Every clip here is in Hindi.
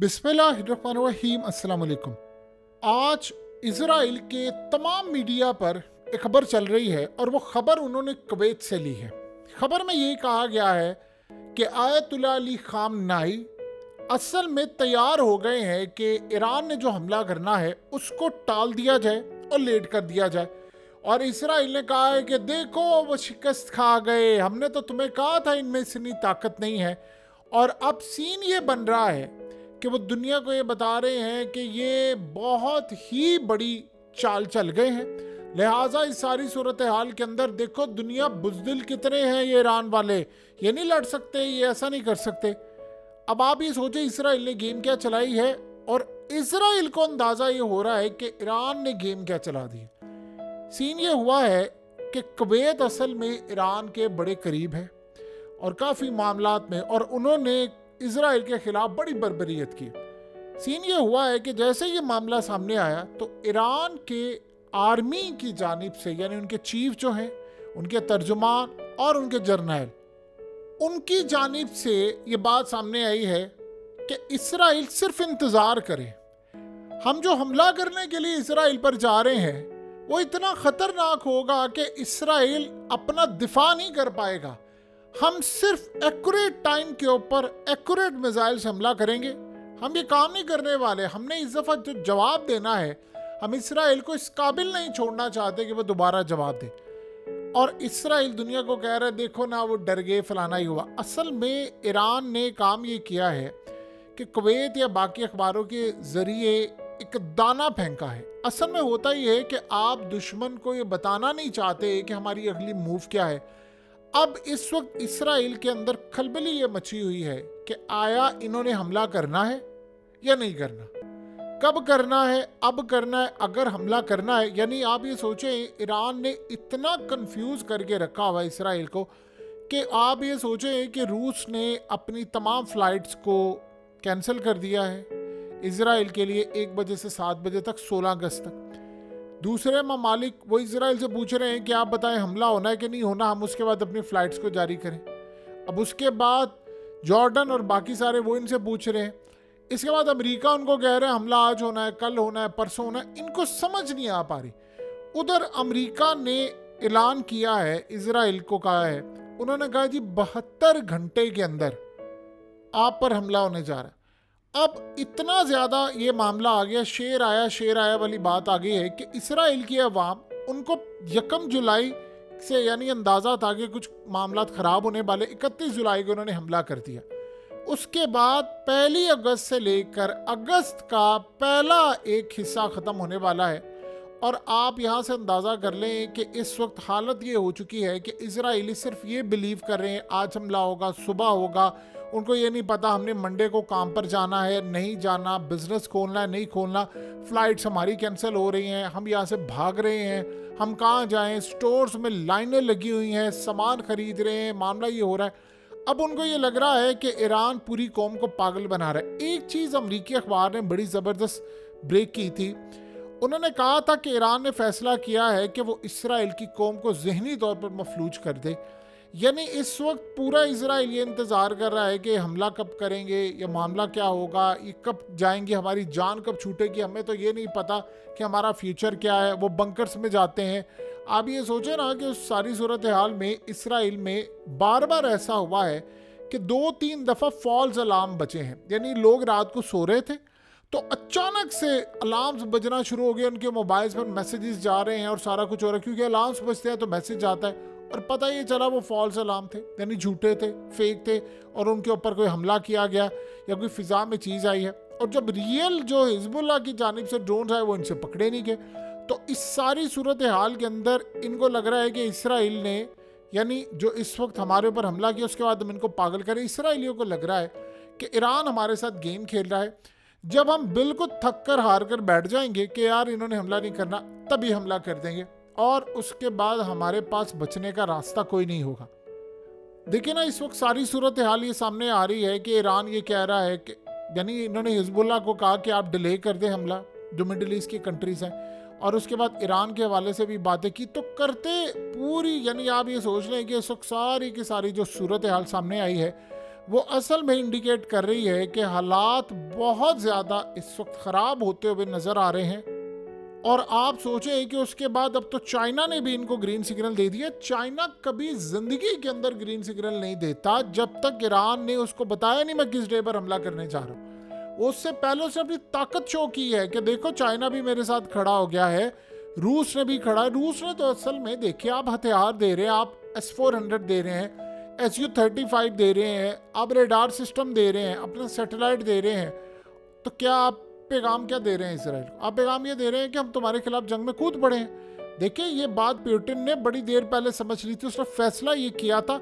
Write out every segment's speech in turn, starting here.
बिस्मिल्लाहिर्रहमानिर्रहीम। अस्सलाम वालेकुम। आज इजराइल के तमाम मीडिया पर एक खबर चल रही है और वो खबर उन्होंने कुवैत से ली है। खबर में ये कहा गया है कि आयतुल्लाह अली खामनाई असल में तैयार हो गए हैं कि ईरान ने जो हमला करना है उसको टाल दिया जाए और लेट कर दिया जाए। और इसराइल ने कहा है कि देखो वो शिकस्त खा गए, हमने तो तुम्हें कहा था इनमें इतनी ताकत नहीं है। और अब सीन ये बन रहा है कि वो दुनिया को ये बता रहे हैं कि ये बहुत ही बड़ी चाल चल गए हैं। लिहाजा इस सारी सूरत हाल के अंदर देखो दुनिया बुज़दिल कितने हैं, ये ईरान वाले ये नहीं लड़ सकते, ये ऐसा नहीं कर सकते। अब आप ये सोचे इसराइल ने गेम क्या चलाई है और इसराइल को अंदाज़ा ये हो रहा है कि ईरान ने गेम क्या चला दी। सीन ये हुआ है कि कुवैत असल में ईरान के बड़े करीब है और काफ़ी मामलात में, और उन्होंने इजराइल के खिलाफ बड़ी बर्बरियत की। सीन ये हुआ है कि जैसे ये मामला सामने आया तो ईरान के आर्मी की जानिब से, यानी उनके चीफ जो हैं, उनके तर्जुमान और उनके जर्नैल, उनकी जानिब से ये बात सामने आई है कि इजराइल सिर्फ इंतज़ार करे। हम जो हमला करने के लिए इजराइल पर जा रहे हैं वो इतना ख़तरनाक होगा कि इजराइल अपना दिफा नहीं कर पाएगा। हम सिर्फ एक्यूरेट टाइम के ऊपर एक्यूरेट मिसाइल से हमला करेंगे। हम ये काम नहीं करने वाले। हमने इस दफ़ा जो जवाब देना है, हम इसराइल को इस काबिल नहीं छोड़ना चाहते कि वो दोबारा जवाब दे। और इसराइल दुनिया को कह रहा है देखो ना वो डर गए, फलाना ही हुआ। असल में ईरान ने काम ये किया है कि कुवैत या बाकी अखबारों के ज़रिए एक दाना फेंका है। असल में होता ही है कि आप दुश्मन को ये बताना नहीं चाहते कि हमारी अगली मूव क्या है। अब इस वक्त इसराइल के अंदर खलबली ये मची हुई है कि आया इन्होंने हमला करना है या नहीं करना, कब करना है, अब करना है। अगर हमला करना है, यानी आप ये सोचें ईरान ने इतना कंफ्यूज करके रखा हुआ इसराइल को कि आप ये सोचें कि रूस ने अपनी तमाम फ्लाइट्स को कैंसिल कर दिया है इसराइल के लिए 1 बजे से 7 बजे तक, 16 अगस्त तक। दूसरे ममालिक वो इसराइल से पूछ रहे हैं कि आप बताएं हमला होना है कि नहीं होना, हम उसके बाद अपनी फ़्लाइट्स को जारी करें। अब उसके बाद जॉर्डन और बाकी सारे वो इनसे पूछ रहे हैं। इसके बाद अमेरिका उनको कह रहे हैं हमला आज होना है, कल होना है, परसों होना है। इनको समझ नहीं आ पा रही। उधर अमेरिका ने ऐलान किया है, इसराइल को कहा है, उन्होंने कहा जी 72 घंटे के अंदर आप पर हमला होने जा रहा है। अब इतना ज़्यादा ये मामला आ गया, शेर आया वाली बात आ गई है कि इसराइल की अवाम, उनको 1 जुलाई से यानी अंदाज़ा था कि कुछ मामला ख़राब होने वाले। 31 जुलाई को उन्होंने हमला कर दिया। उसके बाद 1 अगस्त से लेकर अगस्त का पहला एक हिस्सा ख़त्म होने वाला है। और आप यहाँ से अंदाज़ा कर लें कि इस वक्त हालत ये हो चुकी है कि इजराइली सिर्फ ये बिलीव कर रहे हैं आज हमला होगा, सुबह होगा। उनको ये नहीं पता हमने मंडे को काम पर जाना है, नहीं जाना, बिजनेस खोलना है, नहीं खोलना, फ़्लाइट्स हमारी कैंसिल हो रही हैं, हम यहाँ से भाग रहे हैं, हम कहाँ जाएं, स्टोर्स में लाइनें लगी हुई हैं, सामान खरीद रहे हैं, मामला ये हो रहा है। अब उनको ये लग रहा है कि ईरान पूरी कौम को पागल बना रहा है। एक चीज़ अमरीकी अखबार ने बड़ी ज़बरदस्त ब्रेक की थी। उन्होंने कहा था कि ईरान ने फैसला किया है कि वो इसराइल की कौम को ज़हनी तौर पर मफलूज कर दे। यानी इस वक्त पूरा इजराइल ये इंतज़ार कर रहा है कि हमला कब करेंगे, या मामला क्या होगा, ये कब जाएंगे, हमारी जान कब छूटेगी। हमें तो ये नहीं पता कि हमारा फ्यूचर क्या है। वो बंकर्स में जाते हैं। आप ये सोचें ना कि उस सारी सूरत हाल में इसराइल में बार बार ऐसा हुआ है कि 2-3 दफ़ा फॉल्स अलार्म बचे हैं। यानी लोग रात को सो रहे थे तो अचानक से अलार्म्स बजना शुरू हो गए, उनके मोबाइल्स पर मैसेजेस जा रहे हैं और सारा कुछ हो रहा है। क्योंकि अलार्म्स बजते हैं तो मैसेज आता है, और पता ये चला वो फॉल्स अलार्म थे, यानी झूठे थे, फेक थे, और उनके ऊपर कोई हमला किया गया या कोई फ़िज़ा में चीज़ आई है। और जब रियल जो हिजबुल्लाह की जानिब से ड्रोन्स आए वो इनसे पकड़े नहीं गए। तो इस सारी सूरत हाल के अंदर इनको लग रहा है कि इसराइल ने, यानी जो इस वक्त हमारे ऊपर हमला किया उसके बाद हम इनको पागल करें। इसराइलियों को लग रहा है कि ईरान हमारे साथ गेम खेल रहा है। जब हम बिल्कुल थक कर हार कर बैठ जाएंगे कि यार इन्होंने हमला नहीं करना, तभी हमला कर देंगे, और उसके बाद हमारे पास बचने का रास्ता कोई नहीं होगा। देखिए ना, इस वक्त सारी सूरत हाल ये सामने आ रही है कि ईरान ये कह रहा है कि, यानी इन्होंने हिजबुल्लाह को कहा कि आप डिले कर दें हमला, जो मिडिल ईस्ट की कंट्रीज़ हैं, और उसके बाद ईरान के हवाले से भी बातें की। तो करते पूरी, यानी आप ये सोच लें कि इस वक्त सारी की सारी जो सूरत हाल सामने आई है वो असल में इंडिकेट कर रही है कि हालात बहुत ज़्यादा इस वक्त ख़राब होते हुए नज़र आ रहे हैं। और आप सोचें कि उसके बाद अब तो चाइना ने भी इनको ग्रीन सिग्नल दे दिया। चाइना कभी ज़िंदगी के अंदर ग्रीन सिग्नल नहीं देता जब तक ईरान ने उसको बताया नहीं मैं किस डे पर हमला करने जा रहा हूँ। उससे पहले उसने अपनी ताकत शो की है कि देखो चाइना भी मेरे साथ खड़ा हो गया है, रूस ने भी खड़ा है। रूस ने तो असल में देखिए, आप हथियार दे रहे हैं, आप S-400 दे रहे हैं, Su-35 दे रहे हैं, आप रेडार सिस्टम दे रहे हैं, अपना सैटेलाइट दे रहे हैं, तो क्या आप पैगाम क्या दे रहे हैं इसराइल को? आप पैगाम ये दे रहे हैं कि हम तुम्हारे खिलाफ जंग में कूद पड़े हैं। देखिए, ये बात पुतिन ने बड़ी देर पहले समझ ली थी। उसने फैसला ये किया था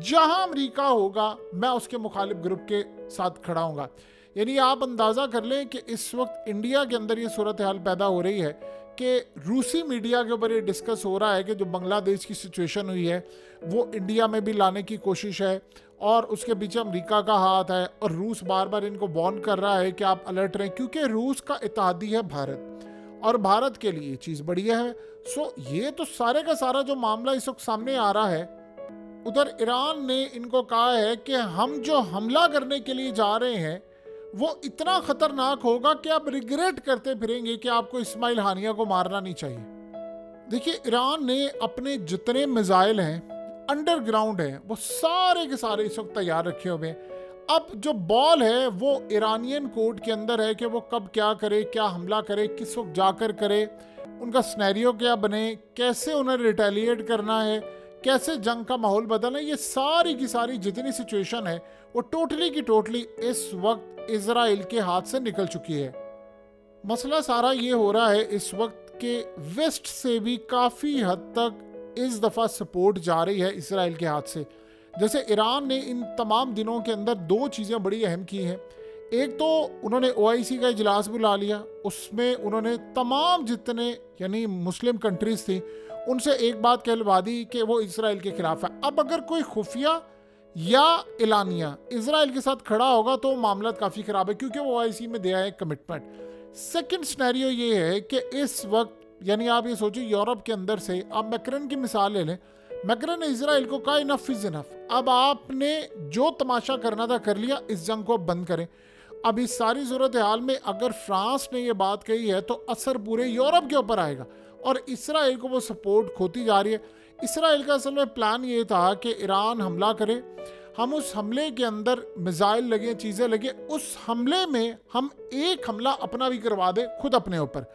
जहां अमेरिका होगा मैं उसके मुखालिफ ग्रुप के साथ खड़ा हूँगा। यानी आप अंदाज़ा कर लें कि इस वक्त इंडिया के अंदर ये सूरत हाल पैदा हो रही है कि रूसी मीडिया के ऊपर ये डिस्कस हो रहा है कि जो बांग्लादेश की सिचुएशन हुई है वो इंडिया में भी लाने की कोशिश है और उसके पीछे अमेरिका का हाथ है। और रूस बार बार इनको वार्न कर रहा है कि आप अलर्ट रहें, क्योंकि रूस का इत्तेहादी है भारत और भारत के लिए ये चीज़ बढ़िया है। सो ये तो सारे का सारा जो मामला इस वक्त सामने आ रहा है, उधर ईरान ने इनको कहा है कि हम जो हमला करने के लिए जा रहे हैं वो इतना खतरनाक होगा कि आप रिग्रेट करते फिरेंगे कि आपको इस्माइल हानिया को मारना नहीं चाहिए। देखिए, ईरान ने अपने जितने मिसाइल हैं अंडरग्राउंड हैं वो सारे के सारे इस वक्त तैयार रखे हुए हैं। अब जो बॉल है वो ईरानियन कोर्ट के अंदर है कि वो कब क्या करे, क्या हमला करे, किस वक्त जाकर करे, उनका स्नैरियो क्या बने, कैसे उन्हें रिटेलिएट करना है, कैसे जंग का माहौल बदलना है। ये सारी की सारी जितनी सिचुएशन है वो टोटली की टोटली इस वक्त इजराइल के हाथ से निकल चुकी है। मसला सारा ये हो रहा है इस वक्त के वेस्ट से भी काफ़ी हद तक इस दफ़ा सपोर्ट जा रही है इजराइल के हाथ से। जैसे ईरान ने इन तमाम दिनों के अंदर दो चीज़ें बड़ी अहम की हैं। एक तो उन्होंने OIC का इजलास बुला लिया, उसमें उन्होंने तमाम जितने यानी मुस्लिम कंट्रीज़ थी उनसे एक बात कहलवा दी कि वो इजराइल के खिलाफ है। अब अगर कोई खुफिया या एलानिया इजराइल के साथ खड़ा होगा तो मामला काफ़ी ख़राब है, क्योंकि वो OIC में दिया है कमिटमेंट। सेकंड सिनेरियो ये है कि इस वक्त यानी आप ये सोचिए यूरोप के अंदर से आप मैक्रन की मिसाल ले लें। मैक्रन ने इजराइल को कहा इनफ इज़ इनफ, अब आपने जो तमाशा करना था कर लिया, इस जंग को बंद करें। अब इस सारी सूरत हाल में अगर फ्रांस ने ये बात कही है तो असर पूरे यूरोप के ऊपर आएगा और इसराइल को वो सपोर्ट खोती जा रही है। इसराइल का असल में प्लान ये था कि ईरान हमला करे, हम उस हमले के अंदर मिसाइल लगे, चीज़ें लगे, उस हमले में हम एक हमला अपना भी करवा दें खुद अपने ऊपर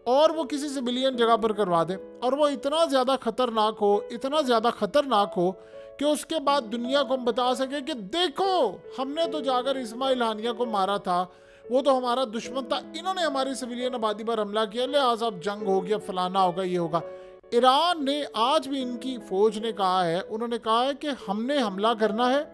और वो किसी सिविलियन जगह पर करवा दें और वो इतना ज़्यादा खतरनाक हो, इतना ज़्यादा खतरनाक हो कि उसके बाद दुनिया को हम बता सके कि देखो हमने तो जाकर इस्माइल हानिया को मारा था, वो तो हमारा दुश्मन था, इन्होंने हमारी सिविलियन आबादी पर हमला किया, लिहाजा अब जंग हो गया, फलाना होगा, ये होगा। ईरान ने आज भी इनकी फौज ने कहा है, उन्होंने कहा है कि हमने हमला करना है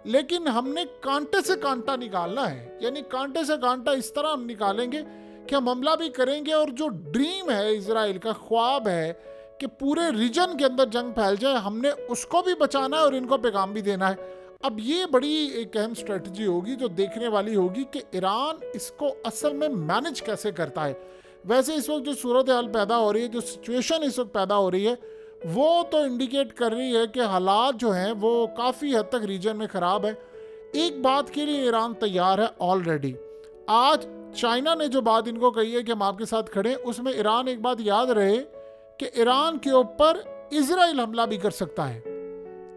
लेकिन हमने कांटे से कांटा निकालना है। यानी कांटे से कांटा इस तरह हम निकालेंगे कि हम हमला भी करेंगे और जो ड्रीम है इजराइल का, ख्वाब है कि पूरे रीजन के अंदर जंग फैल जाए, हमने उसको भी बचाना है और इनको पैगाम भी देना है। अब ये बड़ी एक अहम स्ट्रेटजी होगी जो देखने वाली होगी कि ईरान इसको असल में मैनेज कैसे करता है। वैसे इस वक्त जो सूरत हाल पैदा हो रही है, जो सिचुएशन इस वक्त पैदा हो रही है, वो तो इंडिकेट कर रही है कि हालात जो हैं वो काफ़ी हद तक रीजन में ख़राब है। एक बात के लिए ईरान तैयार है ऑलरेडी। आज चाइना ने जो बात इनको कही है कि हम आपके साथ खड़े हैं, उसमें ईरान एक बात याद रहे कि ईरान के ऊपर इजराइल हमला भी कर सकता है।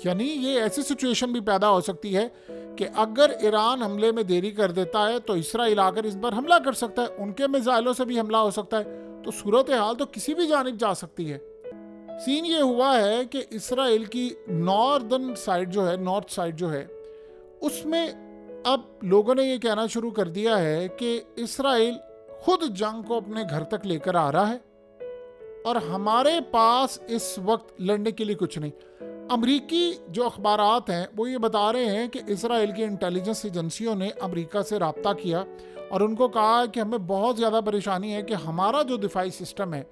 यानी ये ऐसी सिचुएशन भी पैदा हो सकती है कि अगर ईरान हमले में देरी कर देता है तो इसराइल आकर इस पर हमला कर सकता है, उनके मिसाइलों से भी हमला हो सकता है। तो सूरत हाल तो किसी भी जानिब जा सकती है। सीन ये हुआ है कि इसराइल की नॉर्थ साइड जो है उसमें अब लोगों ने ये कहना शुरू कर दिया है कि इसराइल खुद जंग को अपने घर तक लेकर आ रहा है और हमारे पास इस वक्त लड़ने के लिए कुछ नहीं। अमरीकी जो अखबारात हैं वो ये बता रहे हैं कि इसराइल की इंटेलिजेंस एजेंसियों ने अमेरिका से रब्ता किया और उनको कहा कि हमें बहुत ज़्यादा परेशानी है कि हमारा जो दिफाई सिस्टम है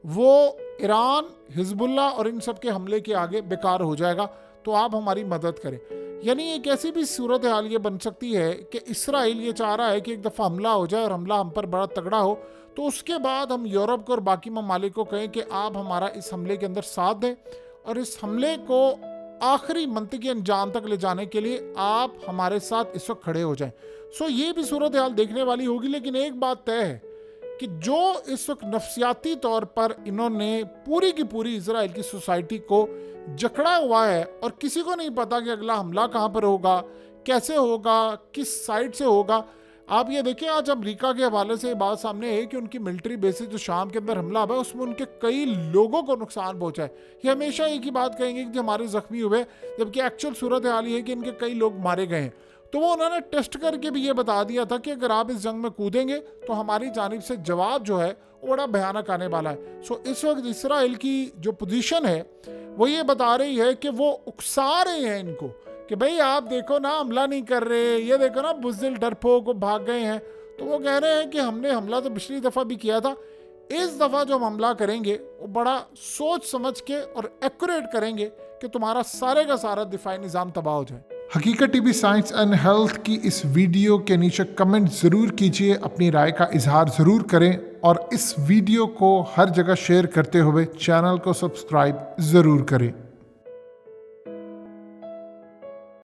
वो ईरान, हिजबुल्लाह और इन सब के हमले के आगे बेकार हो जाएगा, तो आप हमारी मदद करें। यानी एक ऐसी भी सूरत हाल ये बन सकती है कि इसराइल ये चाह रहा है कि एक दफ़ा हमला हो जाए और हमला हम पर बड़ा तगड़ा हो, तो उसके बाद हम यूरोप को और बाकी ममालिक को कहें कि आप हमारा इस हमले के अंदर साथ दें और इस हमले को आखिरी मंतकी अंजाम तक ले जाने के लिए आप हमारे साथ इस वक्त खड़े हो जाएं। सो ये भी सूरत हाल देखने वाली होगी, लेकिन एक बात तय है कि जो इस वक्त नफ्सियाती तौर पर इन्होंने पूरी की पूरी इजराइल की सोसाइटी को जकड़ा हुआ है और किसी को नहीं पता कि अगला हमला कहाँ पर होगा, कैसे होगा, किस साइड से होगा। आप ये देखिए, आज अमेरिका के हवाले से बात सामने है कि उनकी मिलिट्री बेसिस जो शाम के अंदर हमला हुआ है उसमें उनके कई लोगों को नुकसान पहुंचा है। ये हमेशा एक ही बात कहेंगे कि हमारे जख्मी हुए, जबकि एक्चुअल सूरत हाल ये है कि इनके कई लोग मारे गए हैं। तो वो उन्होंने टेस्ट करके भी ये बता दिया था कि अगर आप इस जंग में कूदेंगे तो हमारी जानिब से जवाब जो है वो बड़ा भयानक आने वाला है। सो इस वक्त इसराइल की जो पोजीशन है वो ये बता रही है कि वो उकसा रहे हैं इनको कि भाई आप देखो ना हमला नहीं कर रहे, ये देखो ना बुज़दिल डरपोक को भाग गए हैं। तो वो कह रहे हैं कि हमने हमला तो पिछली दफ़ा भी किया था, इस दफ़ा जो हम हमला करेंगे वो बड़ा सोच समझ के और एक्यूरेट करेंगे कि तुम्हारा सारे का सारा दिफाई निज़ाम तबाह हो जाए। हकीकत टीवी साइंस एंड हेल्थ की इस वीडियो के नीचे कमेंट ज़रूर कीजिए, अपनी राय का इजहार ज़रूर करें और इस वीडियो को हर जगह शेयर करते हुए चैनल को सब्सक्राइब ज़रूर करें।